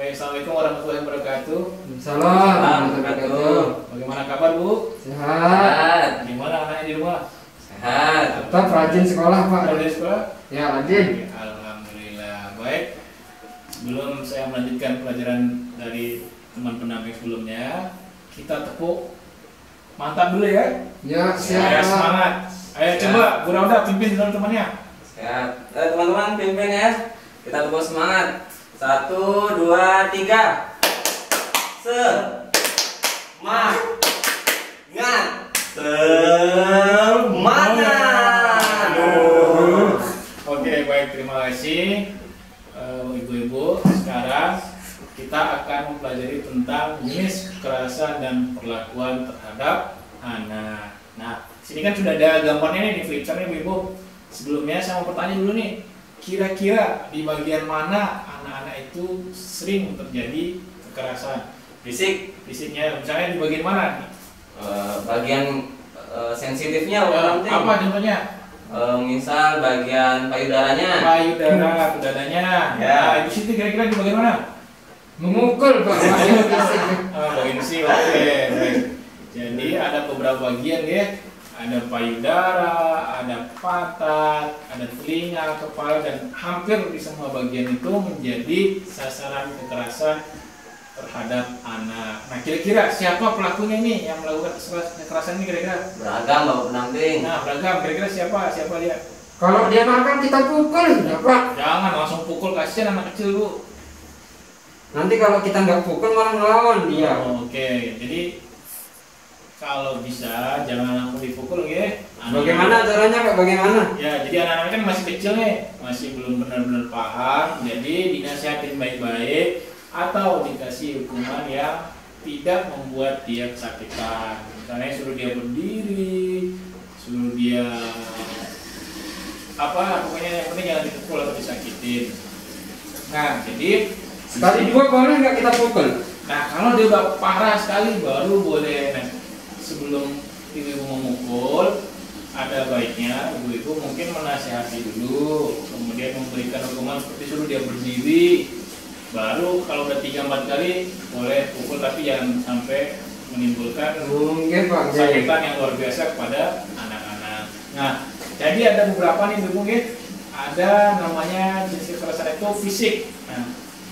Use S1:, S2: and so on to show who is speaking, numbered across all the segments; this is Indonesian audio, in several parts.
S1: Assalamualaikum warahmatullahi wabarakatuh.
S2: Salam warahmatullahi wabarakatuh.
S1: Bagaimana kabar Bu?
S2: Sehat.
S1: Gimana anaknya di rumah?
S2: Sehat. Tetap rajin sekolah Pak.
S1: Rajin sekolah?
S2: Ya rajin.
S1: Alhamdulillah. Baik. Sebelum saya melanjutkan pelajaran dari teman pendamping sebelumnya, kita tepuk mantap dulu ya.
S2: Ya siap.
S1: Saya semangat. Ayo coba Bu Rauda pimpin teman-temannya.
S3: Siap. Teman-teman pimpin ya. Kita tepuk semangat. 1, 2, 3. Semangat. Semangat.
S1: Oke, baik, terima kasih ibu-ibu. Sekarang kita akan mempelajari tentang jenis kekerasan dan perlakuan terhadap anak. Nah, sini kan sudah ada gambarnya nih di flipchart nih ibu. Sebelumnya saya mau bertanya dulu nih, kira-kira di bagian mana anak-anak itu sering terjadi kekerasan fisiknya? Misalnya di bagian mana nih?
S3: Bagian sensitifnya orang penting.
S1: Apa contohnya?
S3: Misal bagian payudaranya.
S1: Payudara, dadanya.
S3: Ya.
S1: Nah, Ibu Siti kira-kira di bagian mana?
S2: Memukul Pak.
S1: Bagian sih, oke. Baik. Jadi ada beberapa bagian ya. Ada payudara, ada pantat, ada telinga, kepala, dan hampir di semua bagian itu menjadi sasaran kekerasan terhadap anak. Nah, kira-kira siapa pelakunya nih yang melakukan kekerasan ini kira-kira?
S3: Beragam Bapak pendamping.
S1: Nah, beragam. Kira-kira siapa dia?
S2: Kalau dia makan kita pukul ya Pak.
S1: Jangan langsung pukul, kasihan anak kecil Bu.
S2: Nanti kalau kita nggak pukul malah ngelawan dia.
S1: Oke, jadi kalau bisa jangan langsung dipukul ya.
S2: Bagaimana caranya Pak? Bagaimana?
S1: Ya, jadi anak-anak kan masih kecil nih, masih belum benar-benar paham. Jadi dinasihatin baik-baik atau dikasih hukuman yang tidak membuat dia kesakitan. Misalnya suruh dia berdiri, suruh dia pokoknya yang penting jangan dipukul atau disakitin. Nah, jadi
S2: Sekali dua boleh nggak kita pukul?
S1: nah kalau dia udah parah sekali baru boleh. Nah, sebelum ibu memukul, ada baiknya ibu-ibu mungkin menasihati dulu, kemudian memberikan hukuman seperti suruh dia berdiri. Baru kalau udah 3-4 kali boleh pukul, tapi jangan sampai menimbulkan kesakitan yang luar biasa kepada anak-anak. Nah, jadi ada beberapa nih ibu ya. Ada namanya jenis kekerasan itu fisik. Nah,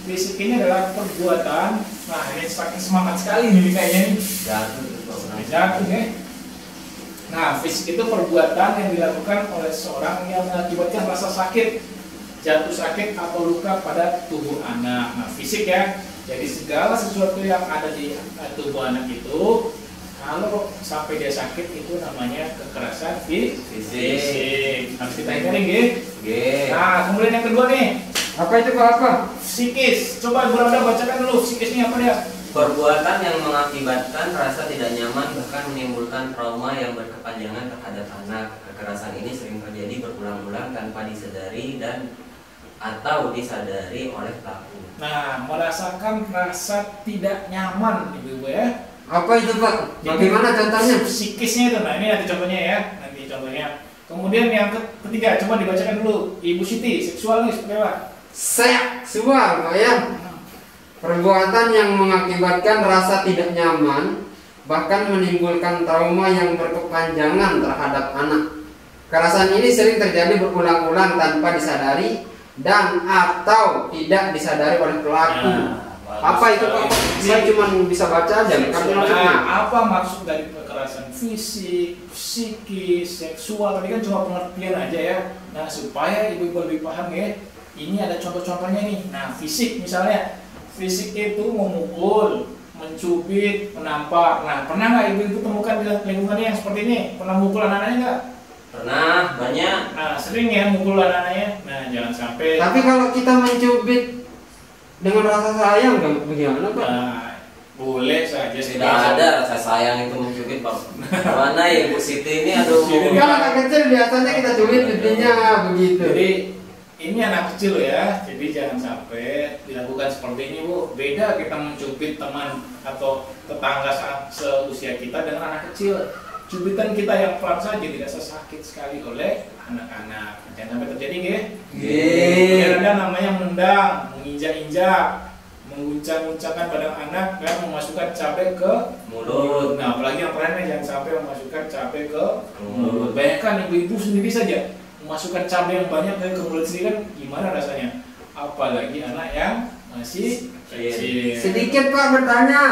S1: fisik ini adalah perbuatan. Nah, ini saking semangat sekali nih kayaknya nih. Jatuh ya. Nah, fisik itu perbuatan yang dilakukan oleh seorang yang mengakibatkan rasa sakit, jatuh sakit atau luka pada tubuh anak. Nah, fisik ya. Jadi segala sesuatu yang ada di tubuh anak itu, kalau sampai dia sakit itu namanya kekerasan fisik. Harus kita ingat nih, Nah, kemudian yang kedua nih.
S2: Apa itu Pak? Apa?
S1: Psikis. Coba Bu Rauda bacakan dulu psikisnya apa dia?
S3: Perbuatan yang mengakibatkan rasa tidak nyaman bahkan menimbulkan trauma yang berkepanjangan terhadap anak. Kekerasan ini sering terjadi berulang-ulang tanpa disadari dan atau disadari oleh pelaku.
S1: Nah, merasakan rasa tidak nyaman ibu-ibu ya.
S2: Apa itu Pak? Bagaimana contohnya?
S1: Psikisnya itu, nah ini nanti contohnya ya, nanti contohnya. Kemudian yang ketiga, coba dibacakan dulu. Ibu Siti, seksual nih seperti apa?
S2: Seksual Pak ya. Perbuatan yang mengakibatkan rasa tidak nyaman bahkan menimbulkan trauma yang berkepanjangan terhadap anak. Kekerasan ini sering terjadi berulang-ulang tanpa disadari dan atau tidak disadari oleh pelaku. Apa itu Pak? Saya cuma bisa baca aja.
S1: Apa maksud dari kekerasan fisik, psikis, seksual? Tadi kan cuma pengertian aja ya. Nah, supaya ibu-ibu lebih paham ya. Ini ada contoh-contohnya nih. Nah, fisik misalnya. Fisik itu memukul, mencubit, menampar. Nah, pernah nggak ibu-ibu temukan di lingkungannya yang seperti ini? Pernah mukul anak-anaknya nggak?
S3: Pernah, banyak.
S1: Nah, sering ya mukul anak-anaknya. Nah, jangan sampai.
S2: Tapi kalau kita mencubit dengan rasa sayang, bagaimana Pak?
S1: Nah, boleh saja.
S3: Tidak ada rasa sayang itu mencubit Pak. Mana ya Bu Siti ini aduh.
S2: Kalau anak kecil biasanya kita cubit pipinya begitu.
S1: Jadi ini anak kecil ya, jadi jangan sampai dilakukan seperti ini Bu. Beda kita mencubit teman atau tetangga seusia kita dengan anak kecil. Cubitan kita yang pelan saja tidak sesakit sekali oleh anak-anak. Jangan sampai terjadi, nggih.
S3: Nggih.
S1: Ada namanya mendang, menginjak-injak, menguncang-uncangkan badan anak dan memasukkan cabai ke mulut. Nah, apalagi yang lainnya jangan sampai memasukkan cabai ke mulut. Bayangkan ibu-ibu sendiri saja memasukkan cabai yang banyak ke mulut sendiri kan gimana rasanya? Apalagi anak yang masih kecil.
S2: Sedikit Pak bertanya.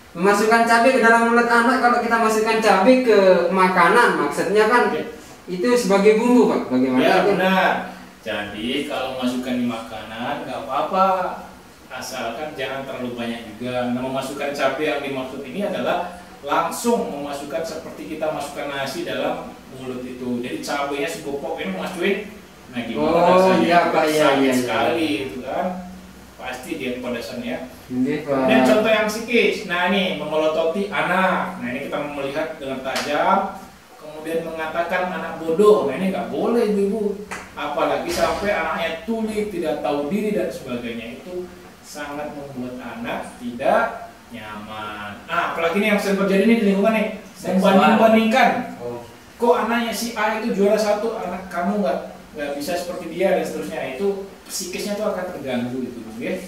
S2: Memasukkan cabai ke dalam mulut anak, kalau kita masukkan cabai ke makanan, maksudnya kan itu sebagai bumbu Pak, bagaimana?
S1: Ya benar. Jadi kalau masukkan di makanan nggak apa-apa, asalkan jangan terlalu banyak juga. Nah, memasukkan cabai yang dimaksud ini adalah langsung memasukkan seperti kita masukkan nasi dalam mulut itu. Jadi cabainya segopok ini masukin, nah gimana rasanya?
S2: Iya Pak, iya
S1: sekali itu kan. Pasti dia kepedasannya.
S2: Pak.
S1: Dan contoh yang psikis, nah ini memelototi anak. Nah ini kita melihat dengan tajam, kemudian mengatakan anak bodoh. Nah ini nggak boleh ibu-ibu. Apalagi sampai anaknya tuli, tidak tahu diri dan sebagainya, itu sangat membuat anak tidak nyaman. Nah apalagi nih yang sering terjadi nih di lingkungan nih, membanding-bandingkan. Kok anaknya si A itu juara 1, anak kamu nggak bisa seperti dia dan seterusnya. Itu psikisnya tuh akan terganggu itu, ya.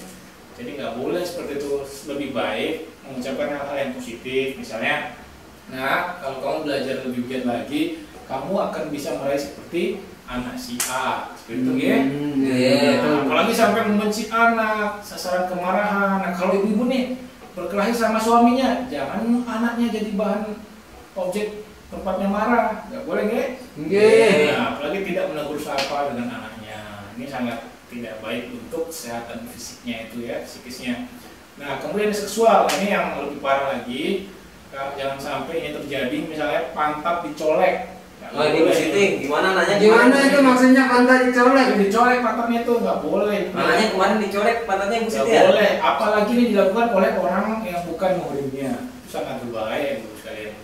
S1: Jadi nggak boleh seperti itu. Lebih baik mengucapkan hal-hal yang positif, misalnya, nah kalau kamu belajar lebih giat lagi, kamu akan bisa meraih seperti anak si A, seperti itu, ya. Nah, apalagi sampai membenci anak, sasaran kemarahan. Nah kalau ibu-ibu nih berkelahi sama suaminya, jangan anaknya jadi bahan objek tempatnya marah, nggak boleh, ya. Nah, apalagi tidak menegur sapa dengan anaknya, ini sangat tidak baik untuk kesehatan fisiknya itu, ya, psikisnya. Nah kemudian seksual, ini yang lebih parah lagi. Jangan sampai ini terjadi, misalnya pantat dicolek.
S3: Oh ini positif, gimana nanya?
S2: Gimana itu maksudnya pantat dicolek?
S1: Dicolek pantatnya itu nggak boleh.
S3: Nanya kemarin dicolek pantatnya
S1: Nggak
S3: positif ya?
S1: boleh, apalagi ini dilakukan oleh orang yang bukan muhrimnya. Itu sangat berbahaya ibu sekalian.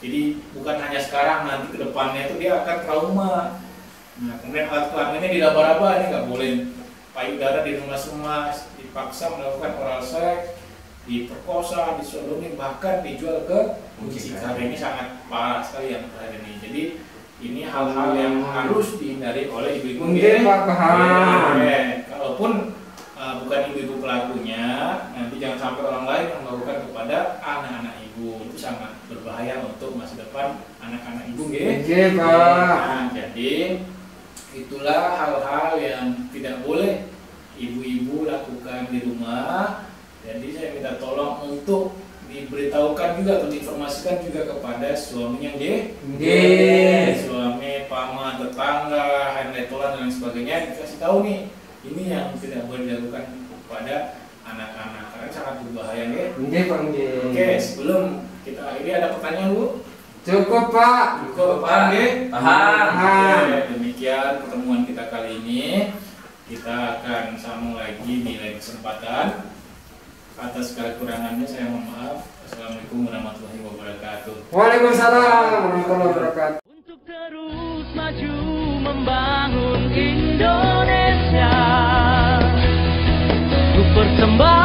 S1: Jadi bukan hanya sekarang, nanti ke depannya itu dia akan trauma. Nah, kemudian alat kelaminnya diraba-raba, ini nggak boleh. Payudara diremas-remas, dipaksa melakukan oral seks, diperkosa, disodomi, bahkan dijual ke mucikari. Ini sangat parah sekali yang terjadi ini. Jadi ini hal-hal yang harus dihindari oleh ibu-ibu. Kalaupun bukan ibu-ibu pelakunya, nanti jangan sampai orang lain yang melakukan kepada anak-anak ibu. Itu sangat berbahaya untuk masa depan anak-anak ibu. Nah, jadi itulah hal-hal yang tidak boleh ibu-ibu lakukan di rumah. Jadi saya minta tolong untuk diberitahukan juga atau diinformasikan juga kepada suaminya, suami, paman, tetangga, handetolan dan sebagainya, dikasih tahu nih, ini yang tidak boleh dilakukan kepada anak-anak karena sangat berbahaya, ya. Oke, sebelum kita akhiri ada pertanyaan, Bu?
S2: Cukup Pak.
S1: Cukup, paham, ya?
S3: Paham.
S1: Demikian pertemuan kita kali ini. Kita akan sambung lagi di lain kesempatan. Atas segala kurangannya saya mohon maaf. Assalamualaikum warahmatullahi wabarakatuh.
S2: Waalaikumsalam warahmatullahi wabarakatuh.
S4: Untuk terus maju membangun Indonesia, ku persembahkan